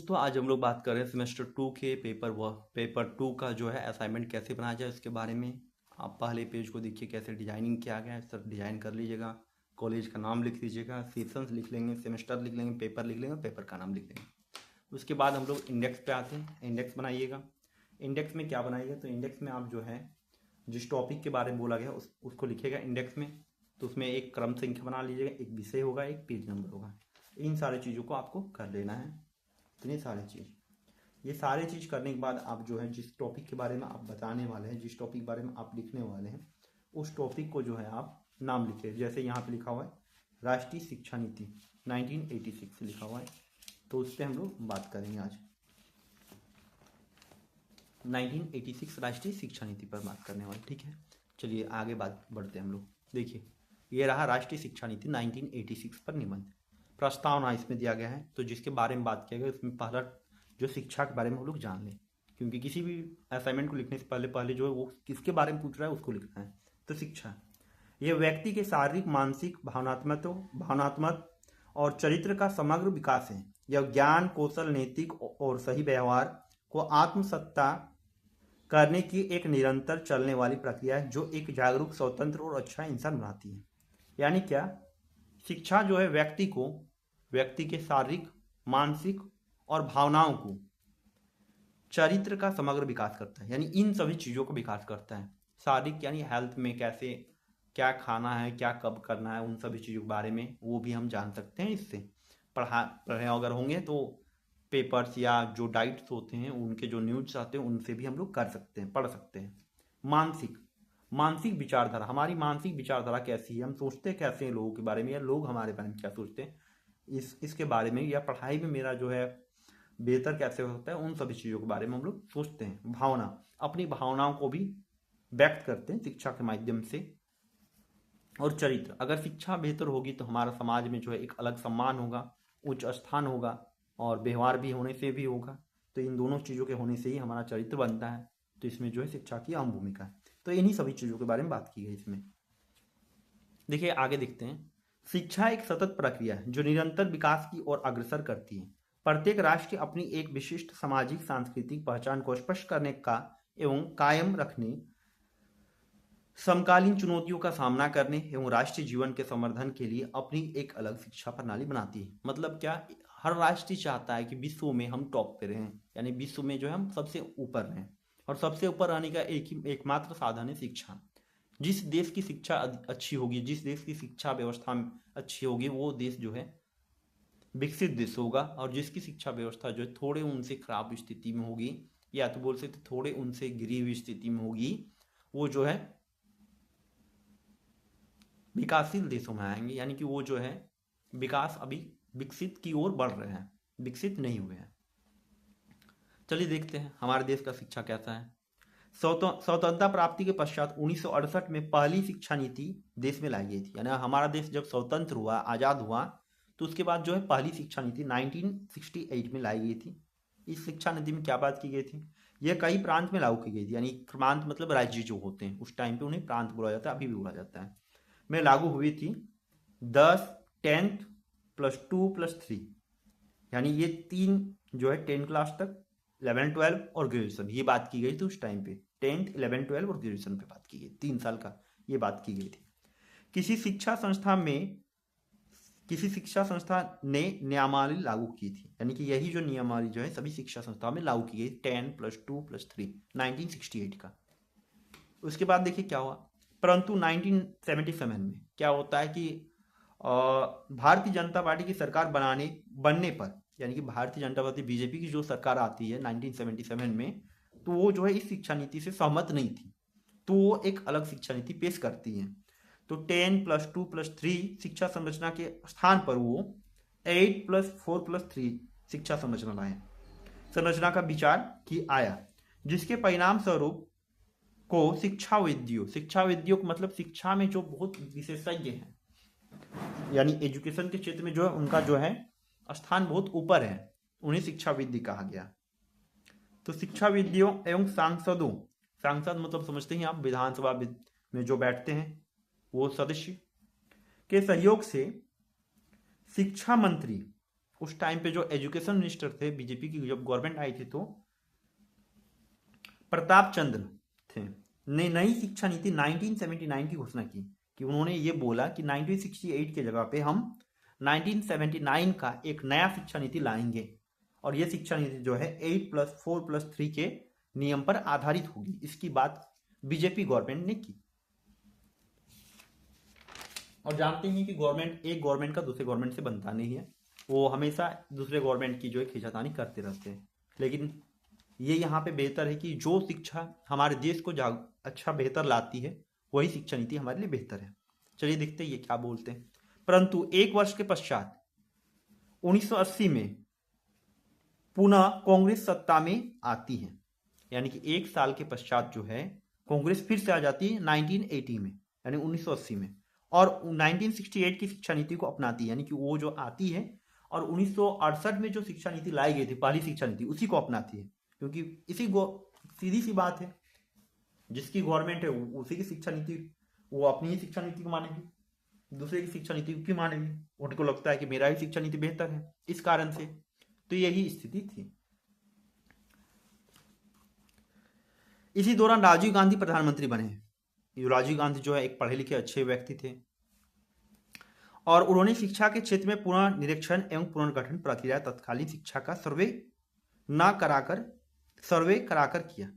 दोस्तों, आज हम लोग बात कर रहे हैं सेमेस्टर 2 के पेपर 2 का जो है असाइनमेंट कैसे बनाया जाए उसके बारे में। आप पहले पेज को देखिए कैसे डिजाइनिंग किया गया है, सब डिजाइन कर लीजिएगा। कॉलेज का नाम लिख लीजिएगा, सेशंस लिख लेंगे, सेमेस्टर लिख लेंगे, पेपर लिख लेंगे, पेपर का नाम लिख लेंगे। उसके बाद हम लोग इंडेक्स पे आते हैं। इंडेक्स बनाइएगा। इंडेक्स में क्या बनाइएगा, तो इंडेक्स में आप जो है जिस टॉपिक के बारे में बोला गया उसको लिखिएगा इंडेक्स में। तो उसमें एक क्रम संख्या बना लीजिएगा, एक विषय होगा, एक पेज नंबर होगा। इन सारी चीज़ों को आपको कर लेना है। इतनी सारी चीज़, ये सारी चीज़ करने के बाद आप जो है जिस टॉपिक के बारे में आप बताने वाले हैं, जिस टॉपिक के बारे में आप लिखने वाले हैं, उस टॉपिक को जो है आप नाम लिखिए। जैसे यहाँ पे लिखा हुआ है राष्ट्रीय शिक्षा नीति 1986 लिखा हुआ है, तो उस पर हम लोग बात करेंगे आज। 1986 राष्ट्रीय शिक्षा नीति पर बात करने वाले, ठीक है। चलिए आगे बात बढ़ते हैं हम लोग। देखिए ये रहा राष्ट्रीय शिक्षा नीति 1986 पर निबंध। प्रस्तावना इसमें दिया गया है, तो जिसके बारे में बात किया गया उसमें पहला जो शिक्षा के बारे में हम लोग जान लें, क्योंकि किसी भी असाइनमेंट को लिखने से पहले जो है वो किसके बारे में पूछ रहा है उसको लिखना है। तो शिक्षा ये व्यक्ति के शारीरिक, मानसिक, भावनात्मक और चरित्र का समग्र विकास है। यह ज्ञान, कौशल, नैतिक और सही व्यवहार को आत्मसत्ता करने की एक निरंतर चलने वाली प्रक्रिया है, जो एक जागरूक, स्वतंत्र और अच्छा इंसान बनाती है। यानी क्या, शिक्षा जो है व्यक्ति के शारीरिक, मानसिक और भावनाओं को, चरित्र का समग्र विकास करता है, यानी इन सभी चीज़ों का विकास करता है। शारीरिक यानी हेल्थ में कैसे क्या खाना है, क्या कब करना है, उन सभी चीज़ों के बारे में वो भी हम जान सकते हैं। इससे पढ़े अगर होंगे तो पेपर्स या जो डाइट्स होते हैं उनके जो न्यूज़ आते हैं उनसे भी हम लोग कर सकते हैं, पढ़ सकते हैं। मानसिक विचारधारा, हमारी मानसिक विचारधारा कैसी है, हम सोचते कैसे हैं लोगों के बारे में, या लोग हमारे बारे में क्या सोचते हैं, इसके बारे में, या पढ़ाई में मेरा जो है बेहतर कैसे हो सकता है, उन सभी चीज़ों के बारे में हम लोग सोचते हैं। भावना, अपनी भावनाओं को भी व्यक्त करते हैं शिक्षा के माध्यम से। और चरित्र, अगर शिक्षा बेहतर होगी तो हमारा समाज में जो है एक अलग सम्मान होगा, उच्च स्थान होगा, और व्यवहार भी होने से भी होगा। तो इन दोनों चीज़ों के होने से ही हमारा चरित्र बनता है। तो इसमें जो है शिक्षा की अहम भूमिका है। तो इन्हीं सभी चीज़ों के बारे में बात की गई इसमें। देखिए आगे देखते हैं। शिक्षा एक सतत प्रक्रिया है जो निरंतर विकास की ओर अग्रसर करती है। प्रत्येक राष्ट्र अपनी एक विशिष्ट सामाजिक, सांस्कृतिक पहचान को स्पष्ट करने का एवं कायम रखने, समकालीन चुनौतियों का सामना करने एवं राष्ट्रीय जीवन के संवर्धन के लिए अपनी एक अलग शिक्षा प्रणाली बनाती है। मतलब क्या, हर राष्ट्र चाहता है कि विश्व में हम टॉप पे रहें, यानी विश्व में जो है हम सबसे ऊपर रहें, और सबसे ऊपर रहने का एकमात्र साधन है शिक्षा। जिस देश की शिक्षा अच्छी होगी, जिस देश की शिक्षा व्यवस्था अच्छी होगी, वो देश जो है विकसित देश होगा। और जिसकी शिक्षा व्यवस्था जो है थोड़े उनसे खराब स्थिति में होगी, या तो बोल सकते थोड़े उनसे गिरी हुई स्थिति में होगी, वो जो है विकासशील देशों में आएंगे। यानी कि वो जो है विकास अभी विकसित की ओर बढ़ रहे हैं, विकसित नहीं हुए हैं। चलिए देखते हैं हमारे देश का शिक्षा कैसा है। स्वतंत्रता प्राप्ति के पश्चात 1968 में पहली शिक्षा नीति देश में लाई गई थी। यानी हमारा देश जब स्वतंत्र हुआ, आज़ाद हुआ, तो उसके बाद जो है पहली शिक्षा नीति 1968 में लाई गई थी। इस शिक्षा नीति में क्या बात की गई थी, यह कई प्रांत में लागू की गई थी। यानी प्रांत मतलब राज्य जो होते हैं, उस टाइम पे उन्हें प्रांत बोला जाता है, अभी भी बोला जाता है, में लागू हुई थी। 10, 10th +2 +3, यानी ये तीन जो है 10 क्लास तक, 11, 12 और ग्रेजुएशन, ये बात की गई थी उस टाइम पे। 10th, 11, 12 और ग्रेजुएशन पे बात की गई, 3 साल का ये बात की गई थी। किसी शिक्षा संस्था ने नियमावली लागू की थी, यानी कि यही जो नियमावली जो है सभी शिक्षा संस्थाओं में लागू की गई, 10 +2 +3 1968 का। उसके बाद देखिए क्या हुआ, परंतु 1977 में क्या होता है कि भारतीय जनता पार्टी की सरकार बनने पर, यानी कि भारतीय जनता पार्टी बीजेपी की जो सरकार आती है 1977 में, तो वो जो है इस शिक्षा नीति से सहमत नहीं थी, तो वो एक अलग शिक्षा नीति पेश करती है। तो 10 +2 +3 शिक्षा संरचना के स्थान पर वो 8 +4 +3 शिक्षा संरचना का विचार की आया, जिसके परिणाम स्वरूप को शिक्षाविदियों को, मतलब शिक्षा में जो बहुत विशेषज्ञ हैं, यानी एजुकेशन के क्षेत्र में जो है उनका जो है स्थान बहुत ऊपर है, उन्हें शिक्षाविद कहा गया। तो शिक्षाविदियों एवं सांसद मतलब समझते हैं आप, विधानसभा में जो बैठते हैं वो सदस्य के सहयोग से शिक्षा मंत्री उस टाइम पे जो एजुकेशन मिनिस्टर थे बीजेपी की जब गवर्नमेंट आई थी तो प्रताप चंद्र थे ने नई शिक्षा नीति 1979 की घोषणा की कि उन्होंने ये बोला कि 1968 के जगह पे हम 1979 का एक नया शिक्षा नीति लाएंगे और ये शिक्षा नीति जो है 8+4+3 के नियम पर आधारित होगी। इसकी बात बीजेपी गवर्नमेंट ने की। और जानते हैं कि एक गवर्नमेंट का दूसरे गवर्नमेंट से बनता नहीं है, वो हमेशा दूसरे गवर्नमेंट की जो है खींचातानी करते रहते हैं। लेकिन ये यहाँ पे बेहतर है कि जो शिक्षा हमारे देश को अच्छा बेहतर लाती है वही शिक्षा नीति हमारे लिए बेहतर है। चलिए देखते हैं ये क्या बोलते हैं। परंतु एक वर्ष के पश्चात 1980 में पुनः कांग्रेस सत्ता में आती है, यानी कि एक साल के पश्चात जो है कांग्रेस फिर से आ जाती है 1980 में, यानी 1980 में, और 1968 की शिक्षा नीति को अपनाती है, यानी कि वो जो आती है और 1968 में जो शिक्षा नीति लाई गई थी पहली शिक्षा नीति उसी को अपनाती है। क्योंकि सीधी सी बात है, जिसकी गवर्नमेंट है उसी की शिक्षा नीति, वो अपनी ही शिक्षा नीति को मानेगी, दूसरे की शिक्षा नीति क्यों मानेगी? उनको लगता है कि मेरा ही शिक्षा नीति बेहतर है, इस कारण से। तो यही स्थिति थी। इसी दौरान राजीव गांधी प्रधानमंत्री बने। राजीव गांधी जो है एक पढ़े लिखे अच्छे व्यक्ति थे और उन्होंने शिक्षा के क्षेत्र में पुनर्निरीक्षण एवं पुनर्गठन प्रक्रिया तत्कालीन शिक्षा का सर्वे कराकर किया।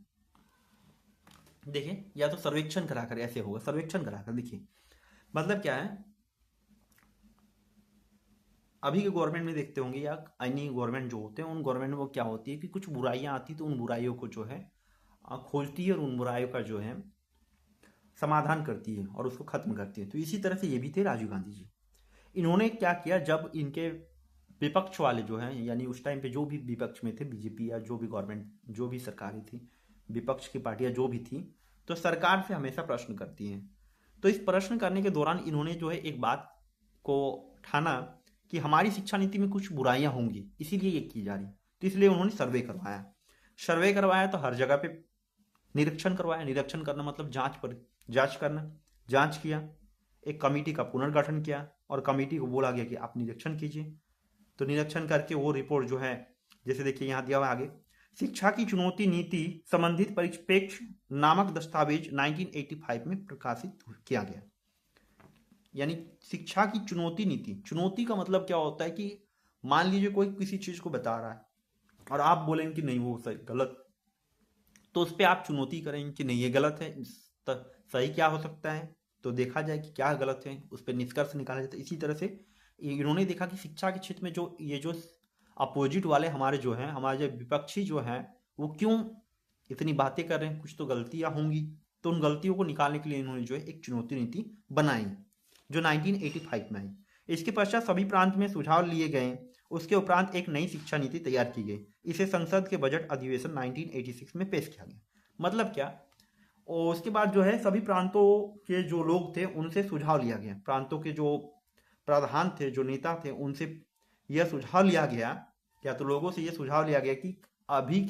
देखिए, या तो सर्वेक्षण कराकर, ऐसे होगा सर्वेक्षण कराकर। देखिए मतलब क्या है, अभी के गवर्नमेंट में देखते होंगे या अन्य गवर्नमेंट जो होते हैं उन गवर्नमेंट में वो क्या होती है कि कुछ बुराइयां आती तो उन बुराइयों को जो है खोजती है और उन बुराइयों का जो है समाधान करती है और उसको खत्म करती है। तो इसी तरह से ये भी थे राजीव गांधी जी। इन्होंने क्या किया, जब इनके विपक्ष वाले जो हैं, यानी उस टाइम पे जो भी विपक्ष में थे बीजेपी या जो भी गवर्नमेंट जो भी सरकारें थी, विपक्ष की पार्टियां जो भी थी, तो सरकार से हमेशा प्रश्न करती हैं। तो इस प्रश्न करने के दौरान इन्होंने जो है एक बात को ठाना कि हमारी शिक्षा नीति में कुछ बुराइयां होंगी, इसीलिए ये की जा रही। तो इसलिए उन्होंने सर्वे करवाया तो हर जगह पे निरीक्षण करवाया। निरीक्षण करना मतलब जांच किया, एक कमेटी का पुनर्गठन किया और कमेटी को बोला गया कि आप निरीक्षण कीजिए। तो निरीक्षण करके वो रिपोर्ट जो है, जैसे देखिए यहाँ दिया हुआ आगे, शिक्षा की चुनौती नीति संबंधित परिप्रेक्ष्य नामक दस्तावेज 1985 में प्रकाशित किया गया। यानी शिक्षा की चुनौती नीति, चुनौती का मतलब क्या होता है कि मान लीजिए कोई किसी चीज को बता रहा है और आप बोलेंगे कि नहीं वो सही गलत, तो उस पर आप चुनौती करेंगे कि नहीं ये गलत है, सही क्या हो सकता है, तो देखा जाए कि क्या गलत है, उस पर निष्कर्ष निकाला जाता है। इसी तरह से इन्होंने देखा कि शिक्षा के क्षेत्र में जो अपोजिट वाले हमारे जो हैं, हमारे जो विपक्षी जो हैं, वो क्यों इतनी बातें कर रहे हैं, कुछ तो गलतियां होंगी। तो उन गलतियों को निकालने के लिए इन्होंने जो है एक चुनौती नीति बनाई जो 1985 में आई। इसके पश्चात सभी प्रांत में सुझाव लिए गए। उसके उपरांत एक नई शिक्षा नीति तैयार की गई। इसे संसद के बजट अधिवेशन 1986 में पेश किया गया। मतलब क्या, और उसके बाद जो है सभी प्रांतों के जो लोग थे उनसे सुझाव लिया गया। प्रांतों के जो प्रधान थे, जो नेता थे, उनसे यह सुझाव लिया गया, या तो लोगों से यह सुझाव लिया गया कि अभी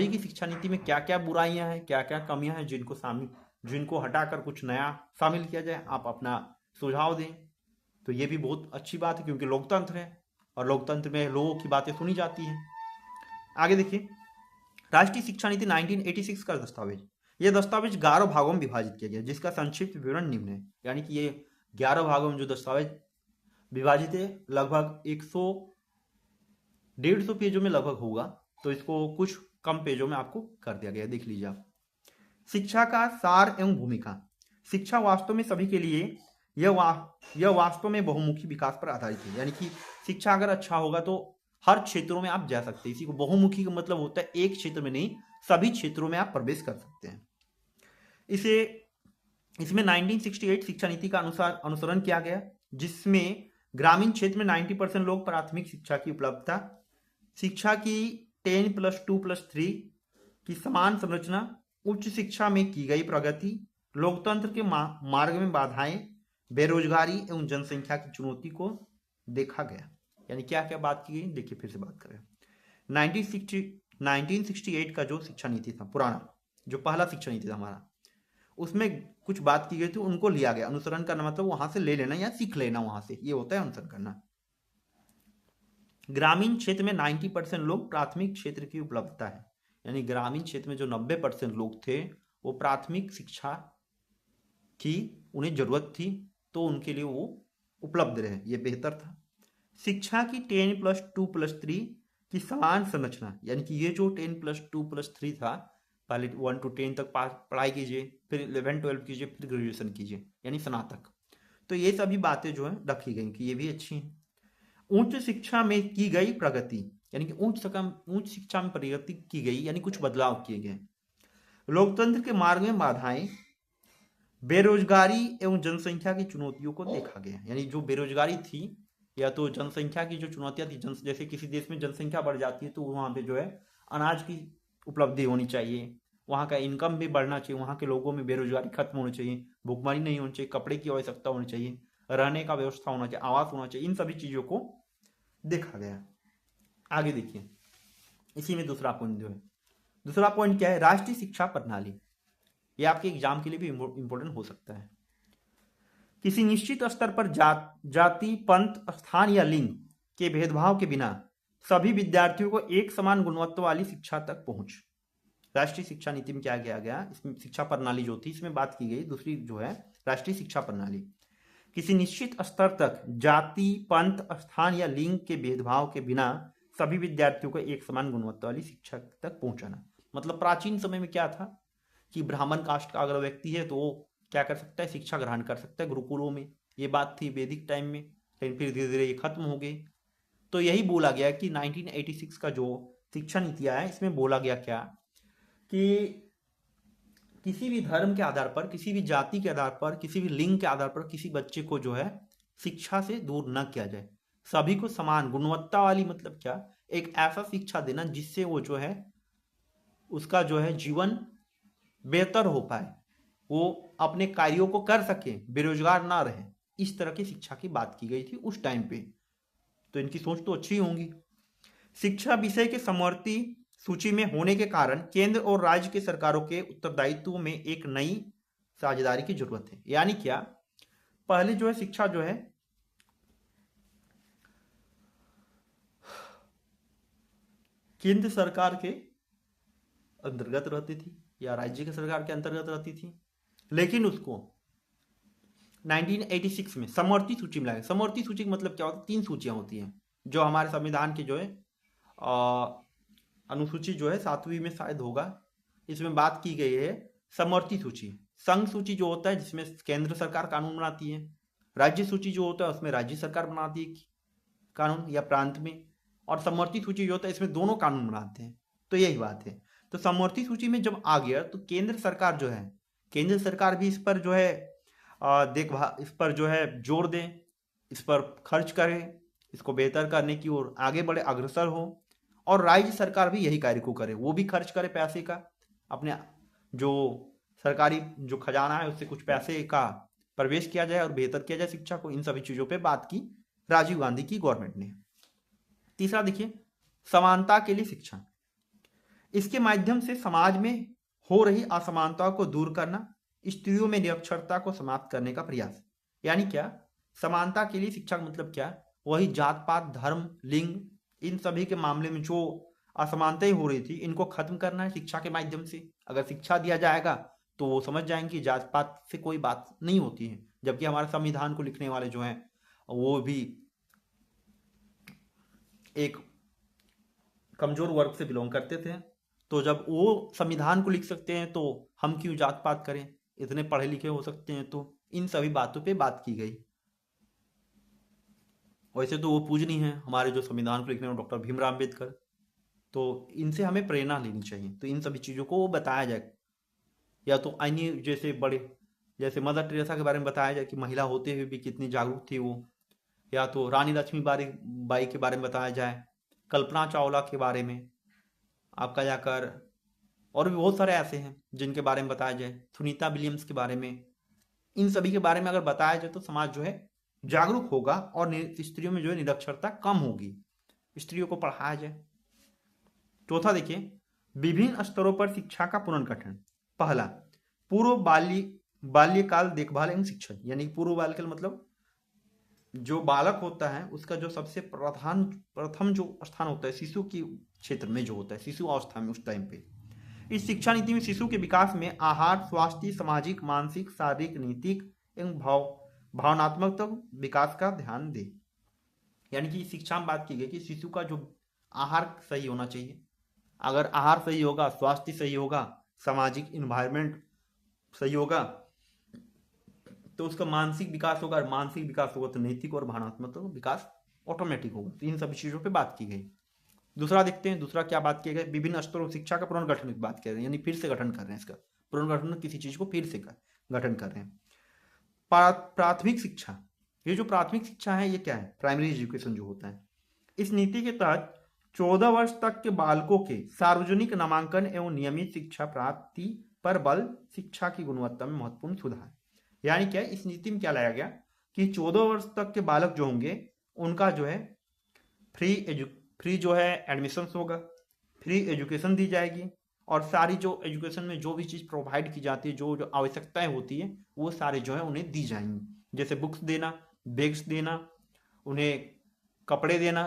की शिक्षा नीति में क्या क्या बुराइयां हैं, क्या क्या कमियां हैं, जिनको हटाकर कुछ नया शामिल किया जाए। आप अपना सुझाव दें। तो ये भी बहुत अच्छी बात है क्योंकि लोकतंत्र है और लोकतंत्र में लोगों की बातें सुनी जाती हैं। आगे देखिए, राष्ट्रीय शिक्षा नीति 1986 का दस्तावेज। यह दस्तावेज 11 भागों में विभाजित किया गया, जिसका संक्षिप्त विवरण निम्न है। यानी कि ये 11 भागों में जो दस्तावेज विभाजित है, लगभग 150 पेजों में लगभग होगा। तो इसको कुछ कम पेजों में आपको कर दिया गया, देख लीजिए आप। शिक्षा का सार एवं भूमिका। शिक्षा वास्तव में सभी के लिए यह वास्तव में बहुमुखी विकास पर आधारित है। यानी कि शिक्षा अगर अच्छा होगा तो हर क्षेत्रों में आप जा सकते हैं। इसी को बहुमुखी का मतलब होता है एक क्षेत्र में नहीं, सभी क्षेत्रों में आप प्रवेश कर सकते हैं। इसमें 1968 शिक्षा नीति का अनुसरण किया गया, जिसमें ग्रामीण क्षेत्र में 90% लोग प्राथमिक शिक्षा की उपलब्धता, शिक्षा की 10+2+3 की समान संरचना, उच्च शिक्षा में की गई प्रगति, लोकतंत्र के मार्ग में बाधाएं, बेरोजगारी एवं जनसंख्या की चुनौती को देखा गया। यानी क्या क्या बात की गई, देखिए फिर से बात करें। 1968 का जो शिक्षा नीति था, पुराना जो पहला शिक्षा नीति था हमारा, उसमें कुछ बात की गई थी, उनको लिया गया। अनुसरण करना मतलब वहां से ले लेना या सीख लेना, वहां से, ये होता है अनुसरण करना। ग्रामीण क्षेत्र में 90% लोग प्राथमिक क्षेत्र की उपलब्धता है, यानी ग्रामीण क्षेत्र में जो 90% लोग थे वो प्राथमिक शिक्षा की उन्हें जरूरत थी, तो उनके लिए वो उपलब्ध रहे, ये बेहतर था। शिक्षा की 10+2+3 की समान संरचना, यानी कि ये जो 10+2+3 था, पहले 1 to 10 तक पढ़ाई कीजिए, फिर 11-12 कीजिए, फिर ग्रेजुएशन कीजिए यानी स्नातक, तो ये सभी बातें जो है रखी गई कि ये भी अच्छी हैं। उच्च शिक्षा में की गई प्रगति, यानी कि उच्च शिक्षा में प्रगति की गई, यानी कुछ बदलाव किए गए। लोकतंत्र के मार्ग में बाधाएं, बेरोजगारी एवं जनसंख्या की चुनौतियों को देखा गया, यानी जो बेरोजगारी थी या तो जनसंख्या की जो चुनौतियां थी, जैसे किसी देश में जनसंख्या बढ़ जाती है तो वहाँ पे जो है अनाज की उपलब्धि होनी चाहिए, वहाँ का इनकम भी बढ़ना चाहिए, वहाँ के लोगों में बेरोजगारी खत्म होनी चाहिए, भुखमरी नहीं होनी चाहिए, कपड़े की आवश्यकता होनी चाहिए, रहने का व्यवस्था होना चाहिए, आवास होना चाहिए, इन सभी चीज़ों को देखा गया। आगे देखिए, इसी में दूसरा पॉइंट जो है, दूसरा पॉइंट क्या है, राष्ट्रीय शिक्षा प्रणाली। ये आपके एग्जाम के लिए भी इंपॉर्टेंट हो सकता है। किसी निश्चित स्तर पर जाति, पंथ, स्थान या लिंग के भेदभाव के बिना सभी विद्यार्थियों को एक समान गुणवत्ता वाली शिक्षा तक पहुंच। राष्ट्रीय शिक्षा नीति में क्या किया गया, इसमें शिक्षा प्रणाली जो थी इसमें बात की गई, दूसरी जो है राष्ट्रीय शिक्षा प्रणाली, किसी निश्चित स्तर तक जाति, पंथ, स्थान या लिंग के भेदभाव के बिना सभी विद्यार्थियों को एक समान गुणवत्ता वाली शिक्षा तक पहुंचाना। मतलब प्राचीन समय में क्या था कि ब्राह्मण कास्ट का अगर व्यक्ति है तो वो क्या कर सकता है, शिक्षा ग्रहण कर सकता है गुरुकुलों में, ये बात थी वैदिक टाइम में, लेकिन फिर धीरे धीरे ये खत्म हो गई। तो यही बोला गया कि 1986 का जो शिक्षा नीति आया है इसमें बोला गया क्या कि किसी भी धर्म के आधार पर, किसी भी जाति के आधार पर, किसी भी लिंग के आधार पर किसी बच्चे को जो है शिक्षा से दूर न किया जाए, सभी को समान गुणवत्ता वाली, मतलब क्या, एक ऐसा शिक्षा देना जिससे वो जो है उसका जो है जीवन बेहतर हो पाए, वो अपने कार्यों को कर सके, बेरोजगार ना रहे, इस तरह की शिक्षा की बात की गई थी उस टाइम पे। तो इनकी सोच तो अच्छी होंगी। शिक्षा विषय के समवर्ती सूची में होने के कारण केंद्र और राज्य के सरकारों के उत्तरदायित्व में एक नई साझेदारी की जरूरत है। यानी क्या, पहले जो है शिक्षा जो है केंद्र सरकार के अंतर्गत रहती थी या राज्य के सरकार के अंतर्गत रहती थी, लेकिन उसको 1986 में समवर्ती सूची में लाया। समवर्ती सूची का मतलब क्या होता है, 3 सूचियां होती हैं जो हमारे संविधान के जो है अनुसूची जो है 7वीं में शायद होगा, इसमें बात की गई है समवर्ती सूची। संघ सूची जो होता है जिसमें केंद्र सरकार कानून बनाती है, राज्य सूची जो होता है उसमें राज्य सरकार बनाती है कानून या प्रांत में, और समवर्ती सूची जो होता है इसमें दोनों कानून बनाते हैं। तो यही बात है। तो समवर्ती सूची में जब आ गया तो केंद्र सरकार जो है, केंद्र सरकार भी इस पर जो है देखभाल, इस पर जो है जोर दें, इस पर खर्च करें, इसको बेहतर करने की ओर आगे बढ़े, अग्रसर हो, और राज्य सरकार भी यही कार्य को करे, वो भी खर्च करे पैसे का, अपने जो सरकारी जो खजाना है उससे कुछ पैसे का प्रवेश किया जाए और बेहतर किया जाए शिक्षा को। इन सभी चीजों पे बात की राजीव गांधी की गवर्नमेंट ने। तीसरा देखिए, समानता के लिए शिक्षा। इसके माध्यम से समाज में हो रही असमानताओं को दूर करना, स्त्रियों में निरक्षरता को समाप्त करने का प्रयास। यानी क्या, समानता के लिए शिक्षा का मतलब क्या, वही जात पात, धर्म, लिंग, इन सभी के मामले में जो असमानताएं हो रही थी इनको खत्म करना है शिक्षा के माध्यम से। अगर शिक्षा दिया जाएगा तो वो समझ जाएंगे कि जात पात से कोई बात नहीं होती है, जबकि हमारे संविधान को लिखने वाले जो हैं वो भी एक कमजोर वर्ग से बिलोंग करते थे। तो जब वो संविधान को लिख सकते हैं तो हम क्यों जात पात करें, इतने पढ़े लिखे हो सकते हैं। तो इन सभी बातों पे बात की गई। वैसे तो वो पूजनीय है हमारे जो संविधान को लिखने वाले डॉक्टर भीमराव अम्बेडकर, तो इनसे हमें प्रेरणा लेनी चाहिए। तो इन सभी चीज़ों को बताया जाए, या तो अन्य जैसे बड़े, जैसे मदर टेरेसा के बारे में बताया जाए कि महिला होते हुए भी कितनी जागरूक थी वो, या तो रानी लक्ष्मीबाई के बारे में बताया जाए, कल्पना चावला के बारे में आपका जाकर, और भी बहुत सारे ऐसे हैं जिनके बारे में बताया जाए, सुनीता विलियम्स के बारे में। इन सभी के बारे में अगर बताया जाए तो समाज जो है जागरूक होगा और स्त्रियों में जो है निरक्षरता कम होगी, स्त्रियों को पढ़ाया जाए। चौथा देखिए, विभिन्न स्तरों पर शिक्षा का पुनर्गठन। पहला, पूर्व बाल्यकाल देखभाल एवं शिक्षण, यानी पूर्व बाल्यकाल मतलब जो बालक होता है उसका जो सबसे प्रथम जो स्थान होता है शिशु की क्षेत्र में जो होता है, शिशु अवस्था में, उस टाइम पे इस शिक्षा नीति में शिशु के विकास में आहार, स्वास्थ्य, सामाजिक, मानसिक, शारीरिक, नैतिक एवं भावनात्मक तो विकास का ध्यान दे। यानी कि शिक्षा में बात की गई कि शिशु का जो आहार सही होना चाहिए, अगर आहार सही होगा, स्वास्थ्य सही होगा, सामाजिक इन्वायरमेंट सही होगा, तो उसका मानसिक विकास होगा, मानसिक विकास होगा तो नैतिक और भावनात्मक तो विकास ऑटोमेटिक होगा। तो इन सभी चीजों पे बात की गई। दूसरा देखते हैं, दूसरा क्या बात किया गया, विभिन्न स्तरों शिक्षा का पुनर्गठन की बात कर रहे हैं, यानी फिर से गठन कर रहे हैं, इसका पुनर्गठन, किसी चीज को फिर से गठन कर रहे हैं। प्राथमिक शिक्षा, ये जो प्राथमिक शिक्षा है ये क्या है, प्राइमरी एजुकेशन जो होता है। इस नीति के तहत 14 वर्ष तक के बालकों के सार्वजनिक नामांकन एवं नियमित शिक्षा प्राप्ति पर बल, शिक्षा की गुणवत्ता में महत्वपूर्ण सुधार। यानी क्या, इस नीति में क्या लाया गया कि 14 वर्ष तक के बालक जो होंगे उनका जो है फ्री जो है एडमिशन होगा, फ्री एजुकेशन दी जाएगी, और सारी जो एजुकेशन में जो भी चीज़ प्रोवाइड की जाती है, जो जो आवश्यकताएं होती है वो सारे जो है उन्हें दी जाएंगी, जैसे बुक्स देना, बैग्स देना, उन्हें कपड़े देना,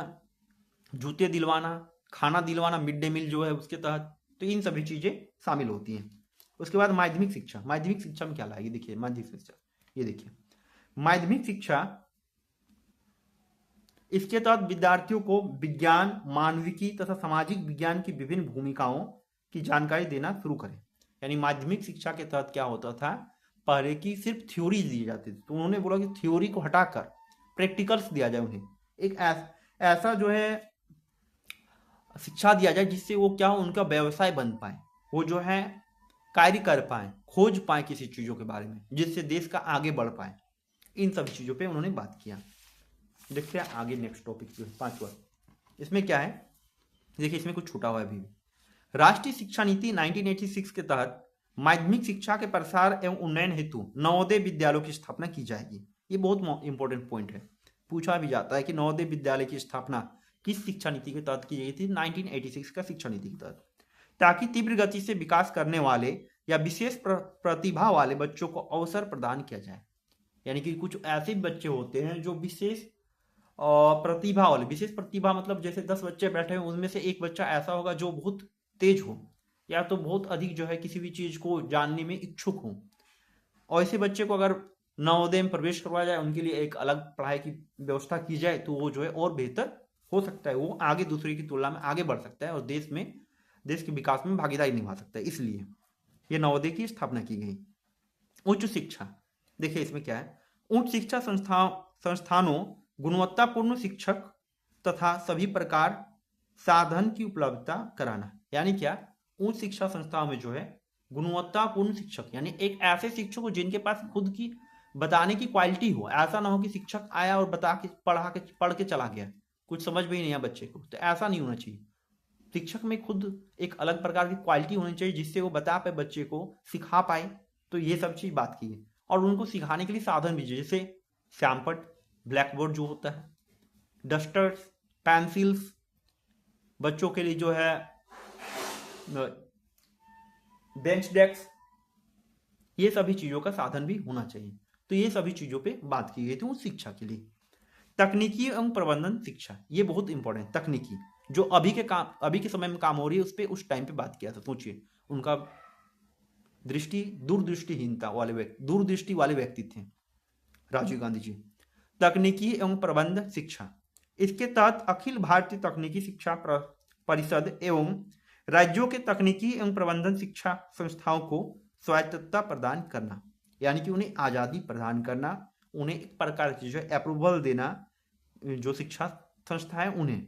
जूते दिलवाना, खाना दिलवाना, मिड डे मील जो है उसके तहत, तो इन सभी चीज़ें शामिल होती हैं। उसके बाद माध्यमिक शिक्षा, माध्यमिक शिक्षा में क्या लाएगी, देखिए माध्यमिक शिक्षा, ये देखिए माध्यमिक शिक्षा, इसके तहत विद्यार्थियों को विज्ञान, मानविकी तथा सामाजिक विज्ञान की विभिन्न भूमिकाओं की जानकारी देना शुरू करें। यानी माध्यमिक शिक्षा के तहत क्या होता था, पहले की सिर्फ थ्योरी दी जाती थी, तो उन्होंने बोला कि थ्योरी को हटाकर प्रैक्टिकल्स दिया जाए, उन्हें एक ऐसा जो है शिक्षा दिया जाए जिससे वो क्या हो, उनका व्यवसाय बन पाए, वो जो है कार्य कर पाए, खोज पाए किसी चीज़ों के बारे में, जिससे देश का आगे बढ़ पाए। इन सभी चीज़ों पे उन्होंने बात किया। देखते हैं आगे नेक्स्ट टॉपिक जो है 5वां, इसमें क्या है, देखिए इसमें कुछ छूटा हुआ है अभी। राष्ट्रीय शिक्षा नीति 1986 के तहत माध्यमिक शिक्षा के प्रसार एवं उन्नयन हेतु नवोदय विद्यालयों की स्थापना की जाएगी। ये बहुत इंपॉर्टेंट पॉइंट है, पूछा भी जाता है कि नवोदय विद्यालय की स्थापना किस शिक्षा नीति के तहत की गई थी, 1986 का शिक्षा नीति के तहत, ताकि तीव्र गति से विकास करने वाले या विशेष प्रतिभा वाले बच्चों को अवसर प्रदान किया जाए। यानी कि कुछ ऐसे बच्चे होते हैं जो विशेष प्रतिभा वाले, विशेष प्रतिभा मतलब जैसे 10 बच्चे बैठे हैं उनमें से एक बच्चा ऐसा होगा जो बहुत तेज हो, या तो बहुत अधिक जो है किसी भी चीज को जानने में इच्छुक हो, और ऐसे बच्चे को अगर नवोदय में प्रवेश करवाया जाए, उनके लिए एक अलग पढ़ाई की व्यवस्था की जाए, तो वो जो है और बेहतर हो सकता है, वो आगे दूसरे की तुलना में आगे बढ़ सकता है और देश के विकास में भागीदारी निभा सकता है। इसलिए ये नवोदय की स्थापना की गई। उच्च शिक्षा, देखिए इसमें क्या है, उच्च शिक्षा संस्थानों गुणवत्तापूर्ण शिक्षक तथा सभी प्रकार साधन की उपलब्धता कराना। यानी क्या, उच्च शिक्षा संस्थाओं में जो है गुणवत्तापूर्ण शिक्षक, यानी एक ऐसे शिक्षक हो जिनके पास खुद की बताने की क्वालिटी हो, ऐसा ना हो कि शिक्षक आया और पढ़ के चला गया, कुछ समझ में ही नहीं आया बच्चे को, तो ऐसा नहीं होना चाहिए। शिक्षक में खुद एक अलग प्रकार की क्वालिटी होनी चाहिए जिससे वो बता पाए, बच्चे को सिखा पाए, तो ये सब चीज बात की है। और उनको सिखाने के लिए साधन भी, जैसे श्यामपट, ब्लैक बोर्ड जो होता है, डस्टर्स, पेंसिल्स, बच्चों के लिए जो है बेंच डेस्क, ये सभी चीजों का साधन भी होना चाहिए। तो ये सभी चीजों पे बात की गई थी उस शिक्षा के लिए। तकनीकी एवं प्रबंधन शिक्षा, ये बहुत इंपॉर्टेंट, तकनीकी जो अभी के समय में काम हो रही है उस पर उस टाइम पे बात किया था। सोचिए उनका दूरदृष्टि वाले व्यक्ति थे राजीव गांधी जी। तकनीकी एवं प्रबंध शिक्षा, इसके तहत अखिल भारतीय तकनीकी शिक्षा परिषद एवं राज्यों के तकनीकी एवं प्रबंधन शिक्षा संस्थाओं को स्वायत्तता प्रदान करना, यानी कि उन्हें आज़ादी प्रदान करना, उन्हें एक प्रकार की जो अप्रूवल देना, जो शिक्षा संस्था है उन्हें,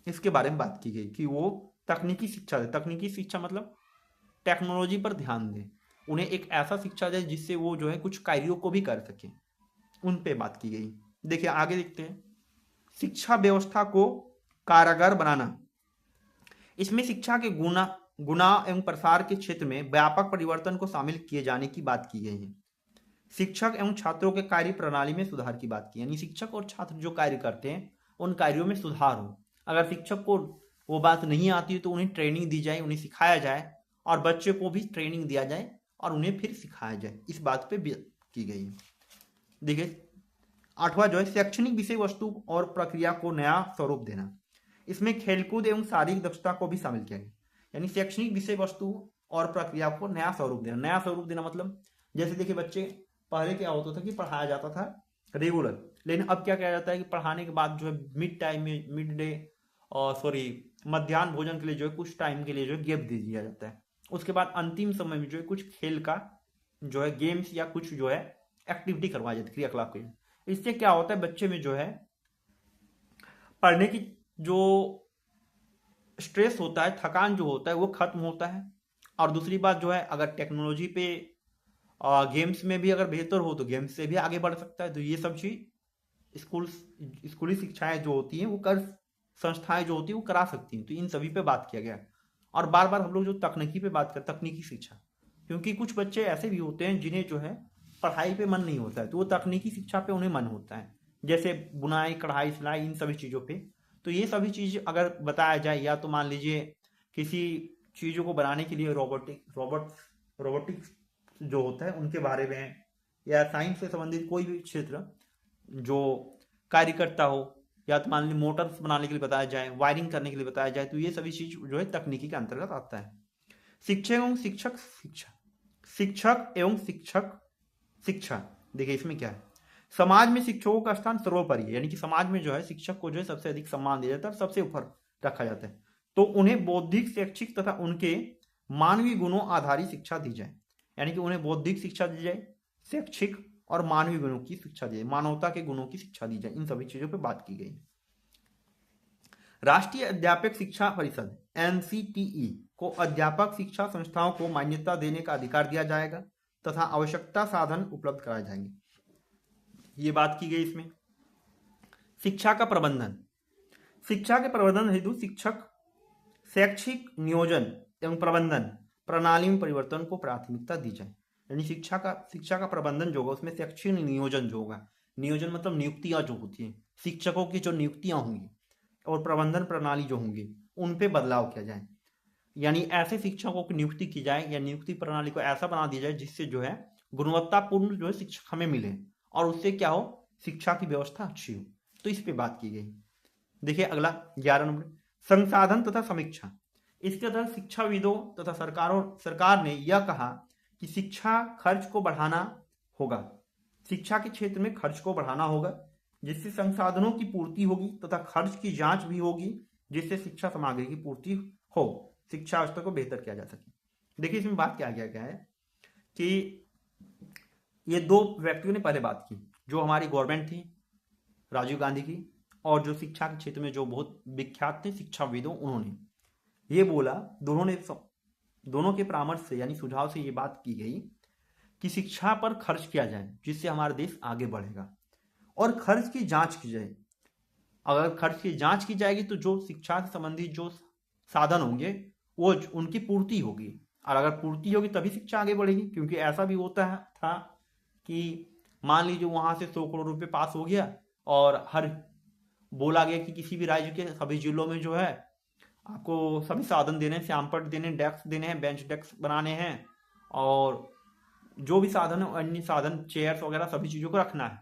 इसके बारे में बात की गई कि वो तकनीकी शिक्षा दे। तकनीकी शिक्षा मतलब टेक्नोलॉजी पर ध्यान दें, उन्हें एक ऐसा शिक्षा दे जिससे वो जो है कुछ कार्यों को भी कर सके, उन पे बात की गई। देखिए आगे देखते हैं, शिक्षा व्यवस्था को कारगर बनाना, इसमें शिक्षा के गुणा एवं प्रसार के क्षेत्र में व्यापक परिवर्तन को शामिल किए जाने की बात की गई है। शिक्षक एवं छात्रों के कार्य प्रणाली में सुधार की बात की, यानी शिक्षक और छात्र जो कार्य करते हैं उन कार्यों में सुधार हो। अगर शिक्षक को वो बात नहीं आती तो उन्हें ट्रेनिंग दी जाए, उन्हें सिखाया जाए, और बच्चे को भी ट्रेनिंग दिया जाए और उन्हें फिर सिखाया जाए, इस बात पे की गई है। देखिए 8वां जो है शैक्षणिक विषय वस्तु और प्रक्रिया को नया स्वरूप देना। इसमें खेलकूद एवं शारीरिक दक्षता को भी शामिल किया गया। यानी शैक्षणिक विषय वस्तु और प्रक्रिया को नया स्वरूप देना। नया स्वरूप देना मतलब जैसे देखिए बच्चे पहले क्या होता था कि पढ़ाया जाता था रेगुलर, लेकिन अब क्या किया जाता है कि पढ़ाने के बाद जो है मिड टाइम में मिड डे और सॉरी मध्याह्न भोजन के लिए जो है कुछ टाइम के लिए जो है गैप दे दिया जाता है। उसके बाद अंतिम समय में जो है कुछ खेल का जो है गेम्स या कुछ जो है एक्टिविटी करवाई जाती है, क्रियाकलाप की। इससे क्या होता है बच्चे में जो है पढ़ने की जो स्ट्रेस होता है, थकान जो होता है वो खत्म होता है। और दूसरी बात जो है अगर टेक्नोलॉजी पे गेम्स में भी अगर बेहतर हो तो गेम्स से भी आगे बढ़ सकता है। तो ये सब चीज स्कूली शिक्षाएं जो होती हैं वो कर संस्थाएं जो होती है वो करा सकती हैं। तो इन सभी पे बात किया गया। और बार बार हम लोग जो तकनीकी पे बात करते, तकनीकी शिक्षा, क्योंकि कुछ बच्चे ऐसे भी होते हैं जिन्हें जो है पढ़ाई पे मन नहीं होता है, तो वो तकनीकी शिक्षा पे उन्हें मन होता है, जैसे बुनाई, कढ़ाई, सिलाई, इन सभी चीज़ों पे। तो ये सभी चीज़ अगर बताया जाए, या तो मान लीजिए किसी चीज़ों को बनाने के लिए रोबोटिक्स जो होता है उनके बारे में, या साइंस से संबंधित कोई भी क्षेत्र जो कार्य करता हो, या तो मान लीजिए मोटर्स बनाने के लिए बताया जाए, वायरिंग करने के लिए बताया जाए, तो ये सभी चीज जो है तकनीकी के अंतर्गत आता है। शिक्षक एवं शिक्षा, देखिए इसमें क्या है, समाज में शिक्षकों का स्थान सर्वोपरि है। यानी कि समाज में जो है शिक्षक को जो है सबसे अधिक सम्मान दिया जाता है, सबसे ऊपर रखा जाता है। तो उन्हें बौद्धिक, शैक्षिक तथा उनके मानवीय गुणों आधारित शिक्षा दी जाए। यानी कि उन्हें बौद्धिक शिक्षा दी जाए, शैक्षिक और मानवीय गुणों की शिक्षा दी जाए, मानवता के गुणों की शिक्षा दी जाए। इन सभी चीजों पर बात की गई। राष्ट्रीय अध्यापक शिक्षा परिषद एनसीटीई को अध्यापक शिक्षा संस्थाओं को मान्यता देने का अधिकार दिया जाएगा तथा आवश्यकता साधन उपलब्ध कराए जाएंगे। ये बात की गई इसमें। शिक्षा का प्रबंधन, शिक्षा के प्रबंधन हेतु शिक्षक शैक्षिक नियोजन एवं प्रबंधन प्रणाली में परिवर्तन को प्राथमिकता दी जाए। यानी शिक्षा का प्रबंधन जो होगा उसमें शैक्षिक नियोजन जो होगा, नियोजन मतलब नियुक्तियां जो होती हैं, शिक्षकों की जो नियुक्तियां होंगी, और प्रबंधन प्रणाली जो होंगी उन पे बदलाव किया जाए। यानी ऐसे शिक्षकों की नियुक्ति की जाए, या नियुक्ति प्रणाली को ऐसा बना दिया जाए जिससे जो है गुणवत्तापूर्ण जो है शिक्षक हमें मिले, और उससे क्या हो, शिक्षा की व्यवस्था अच्छी हो। तो इस पे बात की गई। देखिए अगला 11 नंबर, संसाधन तथा समीक्षा। इसके तहत शिक्षाविदों तथा सरकार ने यह कहा कि शिक्षा खर्च को बढ़ाना होगा, शिक्षा के क्षेत्र में खर्च को बढ़ाना होगा, जिससे संसाधनों की पूर्ति होगी तथा खर्च की जांच भी होगी, जिससे शिक्षा सामग्री की पूर्ति हो, शिक्षा स्तर को बेहतर किया जा सके। देखिए इसमें बात क्या गया है कि ये दो व्यक्तियों ने पहले बात की, जो हमारी गवर्नमेंट थी राजीव गांधी की, और जो शिक्षा के क्षेत्र में जो बहुत विख्यात थे शिक्षाविदों, उन्होंने ये बोला, दोनों के परामर्श से यानी सुझाव से ये बात की गई कि शिक्षा पर खर्च किया जाए जिससे हमारा देश आगे बढ़ेगा, और खर्च की जांच की जाए। अगर खर्च की जांच की जाएगी तो जो शिक्षा से संबंधित जो साधन होंगे वो उनकी पूर्ति होगी, और अगर पूर्ति होगी तभी शिक्षा आगे बढ़ेगी। क्योंकि ऐसा भी होता है था कि मान लीजिए वहां से 100 करोड़ रुपए पास हो गया, और हर बोला गया कि किसी भी राज्य के सभी जिलों में जो है आपको सभी साधन देने हैं, श्यामपट्ट देने, डेस्क देने हैं, बेंच डेस्क बनाने हैं, और जो भी साधन है अन्य साधन, चेयर्स वगैरह सभी चीज़ों को रखना है।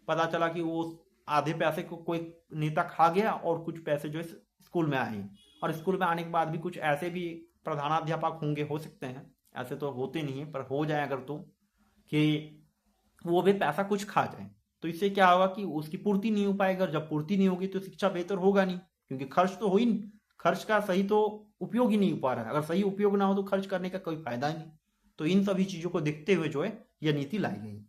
पता चला कि वो आधे पैसे को कोई नेता खा गया, और कुछ पैसे जो है स्कूल में आए, और स्कूल में आने के बाद भी कुछ ऐसे भी प्रधानाध्यापक होंगे, हो सकते हैं, ऐसे तो होते नहीं है पर हो जाए अगर, तो कि वो भी पैसा कुछ खा जाए, तो इससे क्या होगा कि उसकी पूर्ति नहीं हो पाएगा। जब पूर्ति नहीं होगी तो शिक्षा बेहतर होगा नहीं, क्योंकि खर्च तो हो ही नहीं, खर्च का सही तो उपयोग ही नहीं हो पा रहा है। अगर सही उपयोग ना हो तो खर्च करने का कोई फायदा नहीं। तो इन सभी चीजों को देखते हुए जो है यह नीति लाई गई।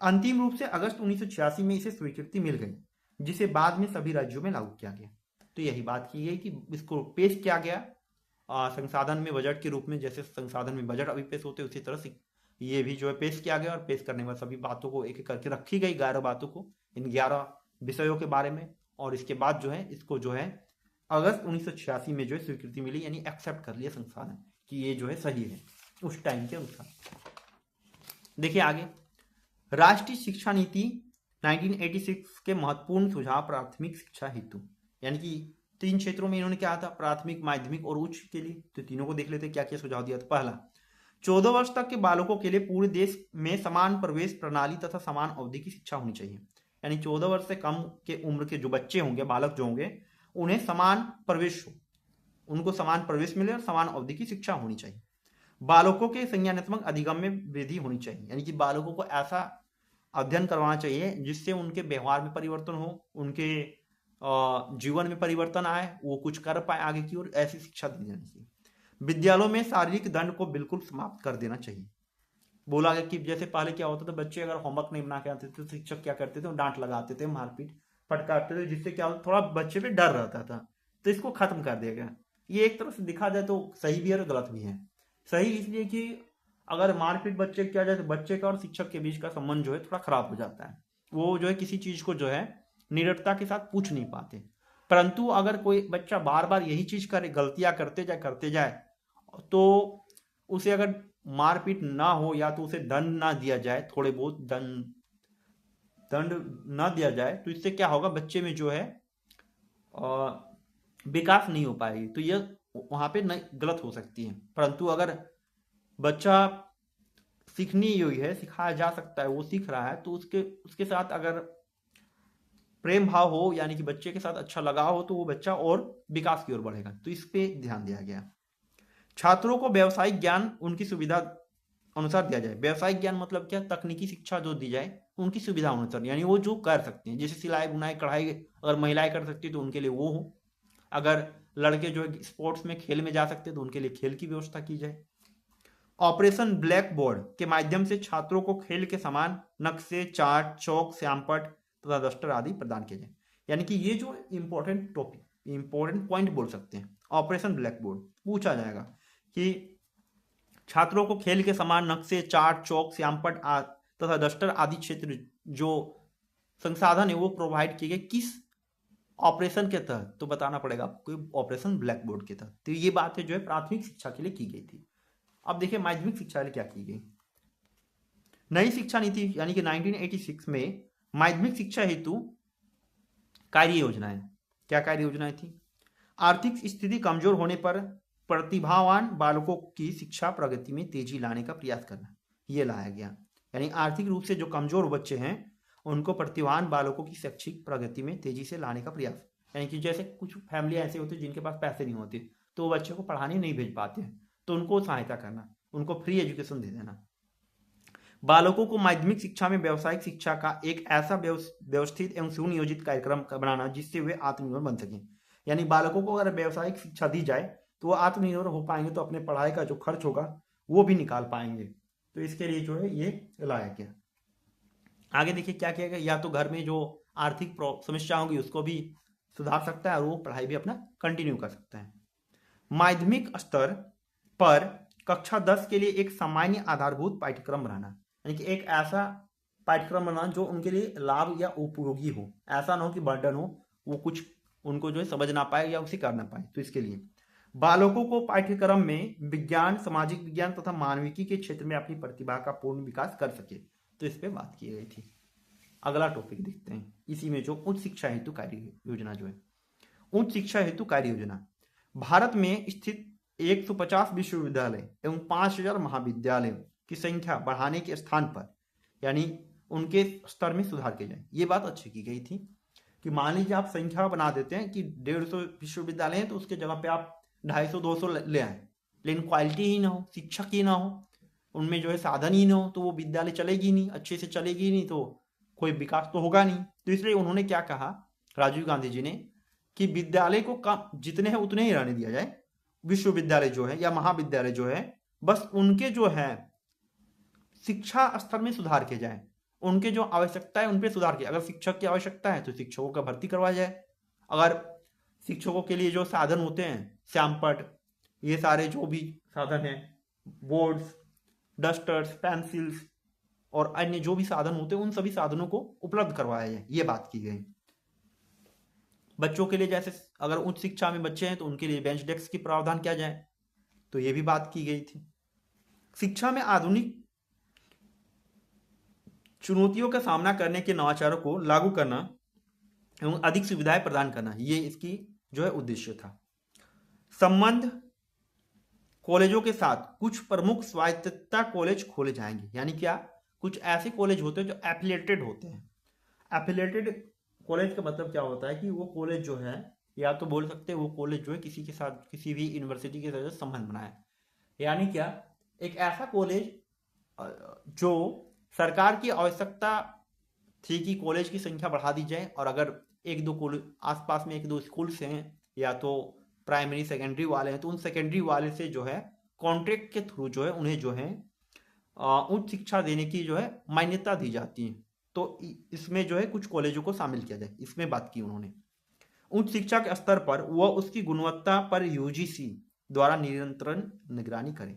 अंतिम रूप से अगस्त 1986 में इसे स्वीकृति मिल गई, जिसे बाद में सभी राज्यों में लागू किया गया। तो यही बात की गई कि इसको पेश किया गया संसाधन में बजट के रूप में, जैसे संसाधन में बजट अभी पेश होते उसी तरह से ये भी जो है पेश किया गया, और पेश करने में सभी बातों को एक एक करके रखी गई, 11 बातों को, इन 11 विषयों के बारे में। और इसके बाद जो है इसको जो है अगस्त 1986 में जो है स्वीकृति मिली, यानी एक्सेप्ट कर लिया संसाधन कि ये जो है सही है उस टाइम के अनुसार। देखिए आगे, राष्ट्रीय शिक्षा नीति 1986 के महत्वपूर्ण सुझाव प्राथमिक शिक्षा हेतु। यानी कि 3 क्षेत्रों में इन्होंने क्या था, प्राथमिक, माध्यमिक और उच्च के लिए। तो तीनों को देख लेते क्या क्या सुझाव दिया था। पहला, 14 वर्ष तक के बालकों के लिए पूरे देश में समान प्रवेश प्रणाली तथा समान अवधि की शिक्षा होनी चाहिए। यानी 14 वर्ष से कम के उम्र के जो बच्चे होंगे, बालक जो होंगे, उन्हें समान प्रवेश हो, उनको समान प्रवेश मिले और समान अवधि की शिक्षा होनी चाहिए। बालकों के संज्ञानात्मक अधिगम में वृद्धि होनी चाहिए, यानी कि बालकों को ऐसा अध्ययन करवाना चाहिए जिससे उनके व्यवहार में परिवर्तन हो, उनके जीवन में परिवर्तन आए, वो कुछ कर पाए आगे की ओर, ऐसी शिक्षा दी जानी चाहिए। विद्यालयों में शारीरिक दंड को बिल्कुल समाप्त कर देना चाहिए। बोला गया कि जैसे पहले क्या होता था, बच्चे अगर होमवर्क नहीं बना के आते थे तो शिक्षक क्या करते थे, डांट लगाते थे, मारपीट फटकारते थे, जिससे क्या थोड़ा बच्चे पे डर रहता था। तो इसको खत्म कर दिया गया। ये एक तरफ से देखा जाए तो सही भी है और गलत भी है। सही इसलिए कि अगर मारपीट बच्चे किया जाए तो बच्चे का और शिक्षक के बीच का संबंध जो है थोड़ा खराब हो जाता है। वो जो है किसी चीज को जो है निडरता के साथ पूछ नहीं पाते। परंतु अगर कोई बच्चा बार बार यही चीज करे, गलतियां करते जाए तो उसे अगर मारपीट ना हो या तो उसे दंड ना दिया जाए, थोड़े बहुत दंड ना दिया जाए, तो इससे क्या होगा, बच्चे में जो है विकास नहीं हो पाएगी। तो यह वहां पे गलत हो सकती है। परंतु अगर बच्चा सीखनी हुई है, सिखाया जा सकता है, वो सीख रहा है, तो उसके साथ अगर प्रेम भाव हो, यानी कि बच्चे के साथ अच्छा लगाव हो, तो वो बच्चा और विकास की ओर बढ़ेगा। तो इस पे ध्यान दिया गया। छात्रों को व्यावसायिक ज्ञान उनकी सुविधा अनुसार दिया जाए। व्यावसायिक ज्ञान मतलब क्या, तकनीकी शिक्षा जो दी जाए उनकी सुविधा अनुसार, यानी वो जो कर सकते हैं, जैसे सिलाई बुनाई कढ़ाई अगर महिलाएं कर सकती तो उनके लिए वो हो, अगर लड़के जो है स्पोर्ट्स में खेल में जा सकते तो उनके लिए खेल की व्यवस्था की जाए। ऑपरेशन ब्लैक बोर्ड के माध्यम से छात्रों को खेल के समान नक्शे, चार्ट, चौक, श्यामपट्ट तथा डस्टर आदि प्रदान किए जाए। यानी कि ये जो इंपॉर्टेंट पॉइंट बोल सकते हैं, ऑपरेशन ब्लैक बोर्ड पूछा जाएगा कि छात्रों को खेल के समान नक्शे, चार्ट, चौक, श्यामपट्ट तथा डस्टर आदि क्षेत्र जो संसाधन है वो प्रोवाइड किए गए किस ऑपरेशन के तहत, तो बताना पड़ेगा आपको, ऑपरेशन ब्लैक बोर्ड के तहत। तो ये बात है जो है प्राथमिक शिक्षा के लिए की गई थी। अब देखिए माध्यमिक शिक्षा के लिए क्या की गई। नई शिक्षा नीति यानी कि 1986 में माध्यमिक शिक्षा हेतु कार्य योजनाएं, क्या कार्य योजनाएं थी, आर्थिक स्थिति कमजोर होने पर प्रतिभावान बालकों की शिक्षा प्रगति में तेजी लाने का प्रयास करना, ये लाया गया। यानी आर्थिक रूप से जो कमजोर बच्चे हैं उनको प्रतिभावान बालकों की शैक्षिक प्रगति में तेजी से लाने का प्रयास। यानी कि जैसे कुछ फैमिली ऐसे होती है जिनके पास पैसे नहीं होते, तो वो बच्चे को पढ़ाने नहीं भेज पाते हैं, तो उनको सहायता करना, उनको फ्री एजुकेशन दे देना। बालकों को माध्यमिक शिक्षा में व्यावसायिक शिक्षा का एक ऐसा व्यवस्थित एवं सुनियोजित कार्यक्रम बनाना जिससे वे आत्मनिर्भर बन सकें। यानी बालकों को अगर व्यावसायिक शिक्षा दी जाए तो वो आत्मनिर्भर हो पाएंगे, तो अपने पढ़ाई का जो खर्च होगा वो भी निकाल पाएंगे। तो इसके लिए जो है ये लाया गया। आगे देखिए क्या किया गया, या तो घर में जो आर्थिक समस्या होगी उसको भी सुधार सकता है और वो पढ़ाई भी अपना कंटिन्यू कर सकता है। माध्यमिक स्तर पर कक्षा 10 के लिए एक सामान्य आधारभूत पाठ्यक्रम बनाना, यानी कि एक ऐसा पाठ्यक्रम बनाना जो उनके लिए लाभ या उपयोगी हो, ऐसा ना हो कि बर्डन हो, वो कुछ उनको जो है समझ ना पाए या उसे कर ना पाए। तो इसके लिए बालकों को पाठ्यक्रम में विज्ञान, सामाजिक विज्ञान तथा मानविकी के क्षेत्र में अपनी प्रतिभा का पूर्ण विकास कर सके। तो इस पे बात की गई थी। अगला टॉपिक देखते हैं इसी में, जो उच्च शिक्षा हेतु कार्य योजना जो है। उच्च शिक्षा हेतु कार्य योजना भारत में स्थित 150 विश्वविद्यालय एवं 5000 महाविद्यालयों की संख्या बढ़ाने के स्थान पर, यानी उनके स्तर में सुधार किया जाए। ये बात अच्छी की गई थी कि मान लीजिए आप संख्या बना देते हैं कि 150 विश्वविद्यालय हैं, तो उसके जगह पे आप 250-200 ले आए, लेकिन क्वालिटी ही ना हो, शिक्षक ही ना हो, उनमें जो है साधन ही ना हो, तो वो विद्यालय चलेगी नहीं, अच्छे से चलेगी नहीं, तो कोई विकास तो होगा नहीं। तो इसलिए उन्होंने क्या कहा, राजीव गांधी जी ने, कि विद्यालय को कम जितने हैं उतने ही रहने दिया जाए, विश्वविद्यालय जो है या महाविद्यालय जो है बस उनके जो है शिक्षा स्तर में सुधार किया जाए, उनके जो आवश्यकता है उन पर सुधार किया। अगर शिक्षक की आवश्यकता है तो शिक्षकों का भर्ती करवाया जाए। अगर शिक्षकों के लिए जो साधन होते हैं, श्यामपट्ट, ये सारे जो भी साधन हैं, बोर्ड्स, डस्टर्स, पेंसिल्स और अन्य जो भी साधन होते हैं, उन सभी साधनों को उपलब्ध करवाया जाए, ये बात की गई। बच्चों के लिए जैसे अगर उच्च शिक्षा में बच्चे हैं तो उनके लिए बेंच डेस्क की प्रावधान किया जाए, तो ये भी बात की गई थी। शिक्षा में आधुनिक चुनौतियों का सामना करने के नवाचारों को लागू करना एवं अधिक सुविधाएं प्रदान करना, ये इसकी जो है उद्देश्य था। संबंध कॉलेजों के साथ कुछ प्रमुख स्वायत्तता कॉलेज खोले जाएंगे, यानी क्या, कुछ ऐसे कॉलेज होते हैं जो एफिलिएटेड होते हैं। एफिलेटेड कॉलेज का मतलब क्या होता है कि वो कॉलेज जो है, या तो बोल सकते हैं वो कॉलेज जो है किसी के साथ, किसी भी यूनिवर्सिटी के साथ संबंध बनाए। यानी क्या, एक ऐसा कॉलेज जो सरकार की आवश्यकता थी कि कॉलेज की संख्या बढ़ा दी जाए, और अगर एक दो कॉलेज आसपास में एक दो स्कूल्स हैं या तो प्राइमरी सेकेंडरी वाले हैं, तो उन सेकेंडरी वाले से जो है कॉन्ट्रैक्ट के थ्रू जो है उन्हें जो है उच्च शिक्षा देने की जो है मान्यता दी जाती है। तो इसमें जो है कुछ कॉलेजों को शामिल किया जाए, इसमें बात की उन्होंने। उच्च शिक्षा के स्तर पर वह उसकी गुणवत्ता पर यूजीसी द्वारा निरंतर निगरानी करे,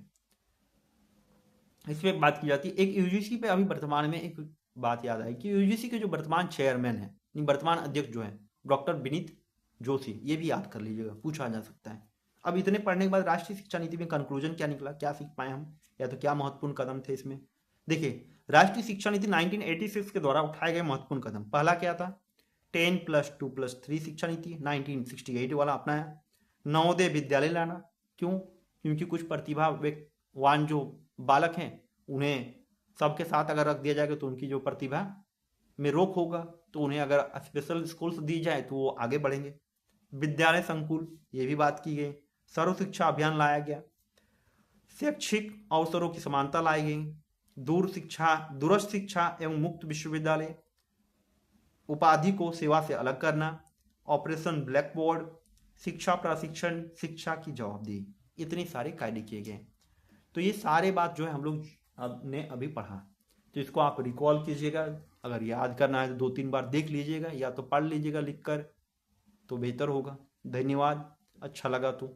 इसमें बात की जाती है। एक यूजीसी पे अभी वर्तमान में एक बात याद आई कि यूजीसी के जो वर्तमान चेयरमैन है, वर्तमान अध्यक्ष जो है डॉक्टर विनीत जोशी, ये भी याद कर लीजिएगा, पूछा जा सकता है। अब इतने पढ़ने के बाद राष्ट्रीय शिक्षा नीति में कंक्लूजन क्या निकला, क्या सीख पाए हम, या तो क्या महत्वपूर्ण कदम थे इसमें। देखिए, राष्ट्रीय शिक्षा नीति 1986 के द्वारा उठाए गए महत्वपूर्ण कदम, पहला क्या था, 10+2+3 शिक्षा नीति 1968 वाला अपनाया। नवोदय विद्यालय लाना, क्यों, क्योंकि कुछ प्रतिभावान जो बालक हैं उन्हें सबके साथ अगर रख दिया जाएगा तो उनकी जो प्रतिभा में रोक होगा, तो उन्हें अगर स्पेशल स्कूल्स दी जाए तो वो आगे बढ़ेंगे। विद्यालय संकुल, ये भी बात की गई। सर्व शिक्षा अभियान लाया गया। शैक्षिक अवसरों की समानता लाई गई। दूरस्थ शिक्षा एवं मुक्त विश्वविद्यालय, उपाधि को सेवा से अलग करना, ऑपरेशन ब्लैक बोर्ड, शिक्षा प्रशिक्षण, शिक्षा की जवाबदेही, इतने सारे कायदे किए गए। तो ये सारे बात जो है हम लोग ने अभी पढ़ा, तो इसको आप रिकॉल कीजिएगा। अगर याद करना है तो 2-3 बार देख लीजिएगा, या तो पढ़ लीजिएगा लिखकर, तो बेहतर होगा। धन्यवाद, अच्छा लगा तो